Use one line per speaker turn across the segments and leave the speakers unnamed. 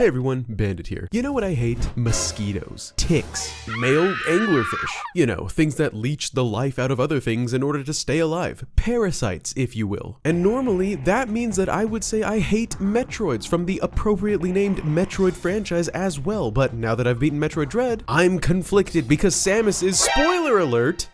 Hey everyone, Bandit here. You know what I hate? Mosquitoes, ticks, male anglerfish. You know, things that leech the life out of other things in order to stay alive. Parasites, if you will. And normally, that means that I would say I hate Metroids from the appropriately named Metroid franchise as well, but now that I've beaten Metroid Dread, I'm conflicted because Samus is, spoiler alert,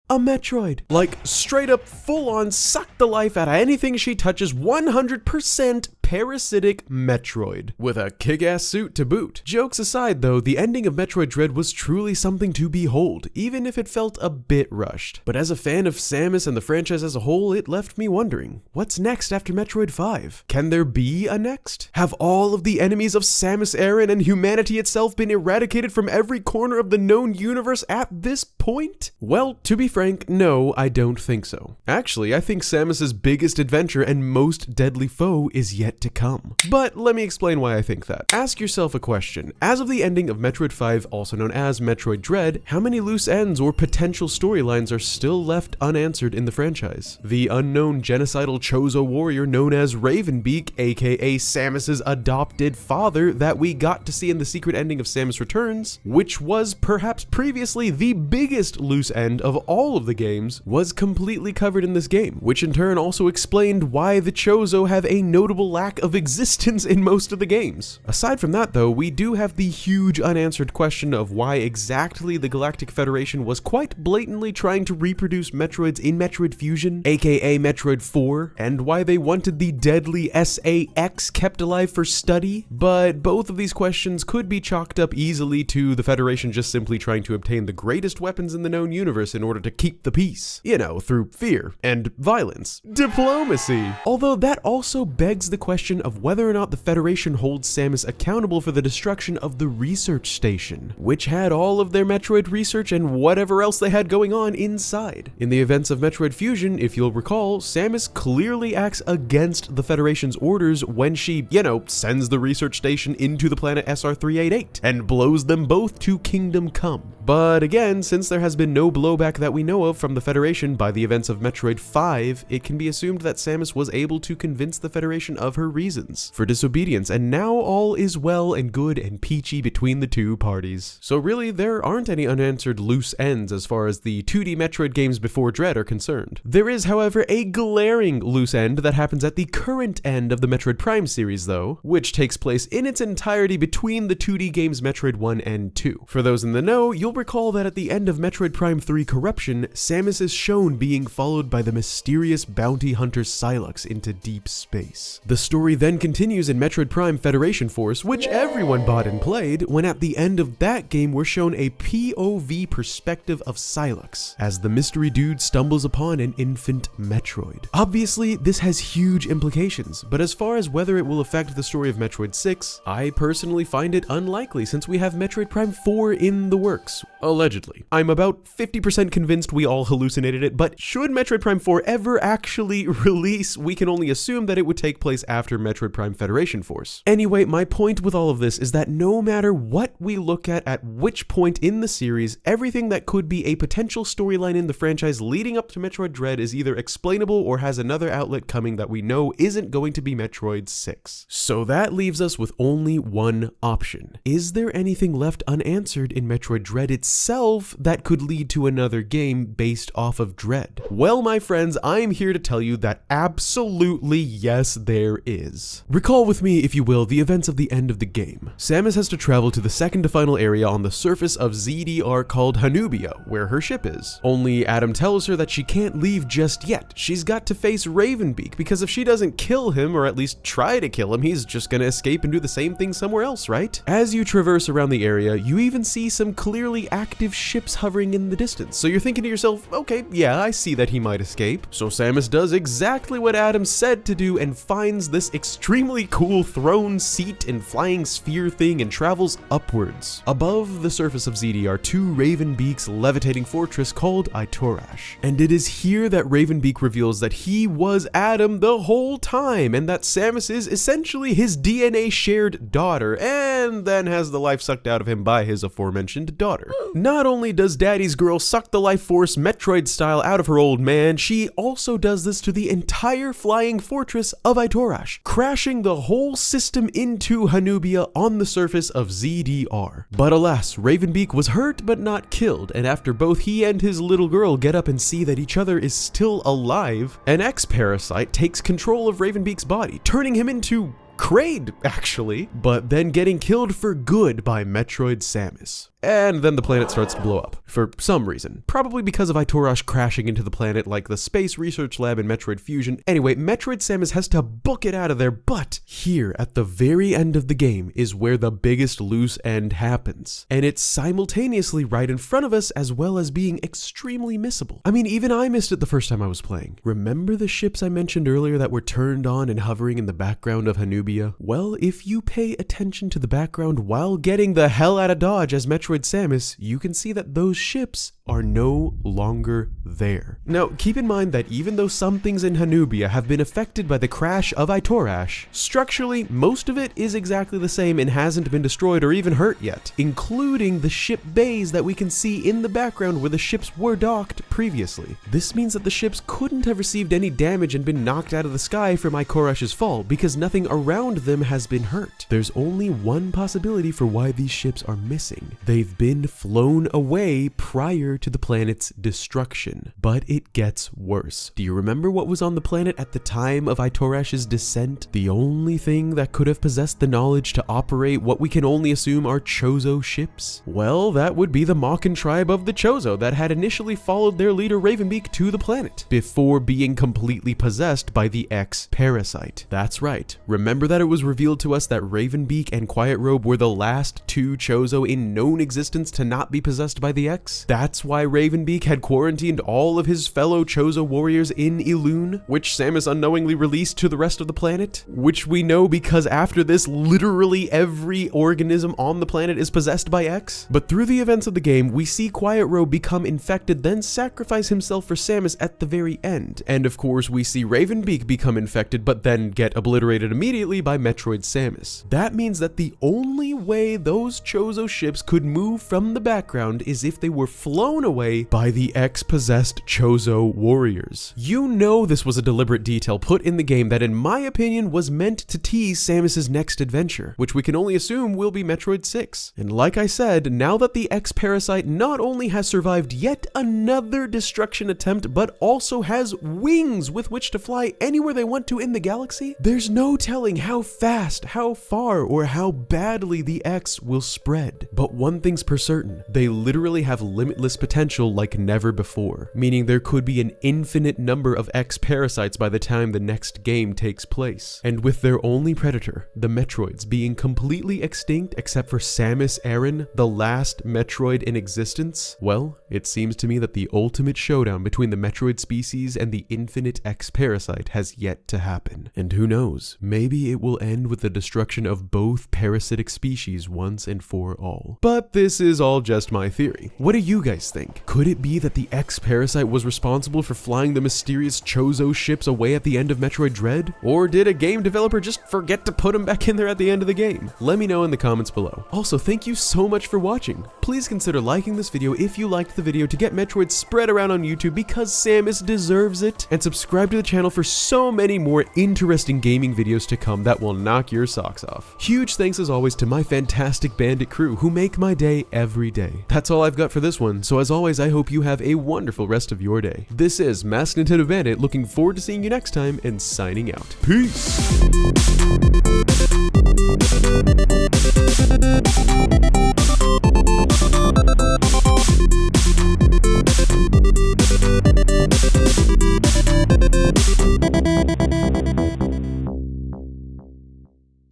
a Metroid. Like, straight up full-on suck the life out of anything she touches, 100% parasitic Metroid, with a kick-ass suit to boot. Jokes aside though, the ending of Metroid Dread was truly something to behold, even if it felt a bit rushed. But as a fan of Samus and the franchise as a whole, it left me wondering, what's next after Metroid 5? Can there be a next? Have all of the enemies of Samus Aran and humanity itself been eradicated from every corner of the known universe at this point? Well, to be frank, no, I don't think so. Actually, I think Samus's biggest adventure and most deadly foe is yet to come. But let me explain why I think that. Ask yourself a question. As of the ending of Metroid 5, also known as Metroid Dread, how many loose ends or potential storylines are still left unanswered in the franchise? The unknown genocidal Chozo warrior known as Ravenbeak, aka Samus's adopted father that we got to see in the secret ending of Samus Returns, which was perhaps previously the biggest loose end of all of the games, was completely covered in this game, which in turn also explained why the Chozo have a notable lack of existence in most of the games. Aside from that though, we do have the huge unanswered question of why exactly the Galactic Federation was quite blatantly trying to reproduce Metroids in Metroid Fusion, aka Metroid 4, and why they wanted the deadly SA-X kept alive for study, but both of these questions could be chalked up easily to the Federation just simply trying to obtain the greatest weapons in the known universe in order to keep the peace. You know, through fear and violence. Diplomacy! Although that also begs the question of whether or not the Federation holds Samus accountable for the destruction of the research station, which had all of their Metroid research and whatever else they had going on inside. In the events of Metroid Fusion, if you'll recall, Samus clearly acts against the Federation's orders when she, you know, sends the research station into the planet SR388 and blows them both to Kingdom Come. But again, since there has been no blowback that we know of from the Federation by the events of Metroid 5, it can be assumed that Samus was able to convince the Federation of her reasons for disobedience, and now all is well and good and peachy between the two parties. So really, there aren't any unanswered loose ends as far as the 2D Metroid games before Dread are concerned. There is, however, a glaring loose end that happens at the current end of the Metroid Prime series though, which takes place in its entirety between the 2D games Metroid 1 and 2. For those in the know, you'll recall that at the end of Metroid Prime 3 Corruption, Samus is shown being followed by the mysterious bounty hunter Sylux into deep space. The story then continues in Metroid Prime Federation Force, which everyone bought and played, when at the end of that game we're shown a POV perspective of Sylux, as the mystery dude stumbles upon an infant Metroid. Obviously, this has huge implications, but as far as whether it will affect the story of Metroid 6, I personally find it unlikely since we have Metroid Prime 4 in the works. Allegedly. I'm about 50% convinced we all hallucinated it, but should Metroid Prime 4 ever actually release, we can only assume that it would take place after Metroid Prime Federation Force. Anyway, my point with all of this is that no matter what we look at which point in the series, everything that could be a potential storyline in the franchise leading up to Metroid Dread is either explainable or has another outlet coming that we know isn't going to be Metroid 6. So that leaves us with only one option. Is there anything left unanswered in Metroid Dread itself that could lead to another game based off of Dread? Well, my friends, I'm here to tell you that absolutely yes, there is. Recall with me, if you will, the events of the end of the game. Samus has to travel to the second to final area on the surface of ZDR called Hanubia, where her ship is. Only Adam tells her that she can't leave just yet. She's got to face Ravenbeak, because if she doesn't kill him, or at least try to kill him, he's just gonna escape and do the same thing somewhere else, right? As you traverse around the area, you even see some clearly active ships hovering in the distance. So you're thinking to yourself, okay, yeah, I see that he might escape. So Samus does exactly what Adam said to do and finds this extremely cool throne seat and flying sphere thing and travels upwards. Above the surface of ZD are two Ravenbeak's levitating fortress called Itorash. And it is here that Ravenbeak reveals that he was Adam the whole time and that Samus is essentially his DNA shared daughter, and then has the life sucked out of him by his aforementioned daughter. Not only does Daddy's girl suck the life force Metroid style out of her old man, she also does this to the entire flying fortress of Itorash, crashing the whole system into Hanubia on the surface of ZDR. But alas, Ravenbeak was hurt but not killed, and after both he and his little girl get up and see that each other is still alive, an X-parasite takes control of Ravenbeak's body, turning him into Kraid, actually, but then getting killed for good by Metroid Samus. And then the planet starts to blow up, for some reason. Probably because of Itorash crashing into the planet like the Space Research Lab in Metroid Fusion. Anyway, Metroid Samus has to book it out of there, but here, at the very end of the game, is where the biggest loose end happens. And it's simultaneously right in front of us, as well as being extremely missable. I mean, even I missed it the first time I was playing. Remember the ships I mentioned earlier that were turned on and hovering in the background of Hanubia? Well, if you pay attention to the background while getting the hell out of Dodge as Metroid Samus, you can see that those ships are no longer there. Now, keep in mind that even though some things in Hanubia have been affected by the crash of Itorash, structurally, most of it is exactly the same and hasn't been destroyed or even hurt yet, including the ship bays that we can see in the background where the ships were docked previously. This means that the ships couldn't have received any damage and been knocked out of the sky from Itorash's fall because nothing around them has been hurt. There's only one possibility for why these ships are missing. They've been flown away prior to the planet's destruction. But it gets worse. Do you remember what was on the planet at the time of Itorash's descent? The only thing that could have possessed the knowledge to operate what we can only assume are Chozo ships? Well, that would be the Makan tribe of the Chozo that had initially followed their leader Ravenbeak to the planet, before being completely possessed by the X-parasite. That's right. Remember that it was revealed to us that Ravenbeak and Quiet Robe were the last two Chozo in known existence to not be possessed by the X? That's why Ravenbeak had quarantined all of his fellow Chozo warriors in Elune, which Samus unknowingly released to the rest of the planet, which we know because after this, literally every organism on the planet is possessed by X. But through the events of the game, we see Quiet Robe become infected, then sacrifice himself for Samus at the very end. And of course, we see Ravenbeak become infected, but then get obliterated immediately by Metroid Samus. That means that the only way those Chozo ships could move from the background is if they were flown away by the X-possessed Chozo warriors. You know this was a deliberate detail put in the game that in my opinion was meant to tease Samus's next adventure, which we can only assume will be Metroid 6. And like I said, now that the X-parasite not only has survived yet another destruction attempt, but also has wings with which to fly anywhere they want to in the galaxy, there's no telling how fast, how far, or how badly the X will spread. But one thing's for certain, they literally have limitless potential like never before, meaning there could be an infinite number of X-parasites by the time the next game takes place. And with their only predator, the Metroids, being completely extinct except for Samus Aran, the last Metroid in existence, well, it seems to me that the ultimate showdown between the Metroid species and the infinite X-parasite has yet to happen. And who knows, maybe it will end with the destruction of both parasitic species once and for all. But this is all just my theory. What do you guys think? Could it be that the X-parasite was responsible for flying the mysterious Chozo ships away at the end of Metroid Dread? Or did a game developer just forget to put them back in there at the end of the game? Let me know in the comments below. Also, thank you so much for watching. Please consider liking this video if you liked the video to get Metroid spread around on YouTube because Samus deserves it, and subscribe to the channel for so many more interesting gaming videos to come that will knock your socks off. Huge thanks as always to my fantastic Bandit crew who make my day every day. That's all I've got for this one, so as always I hope you have a wonderful rest of your day. This is maskednintendobandit, looking forward to seeing you next time and signing out. Peace!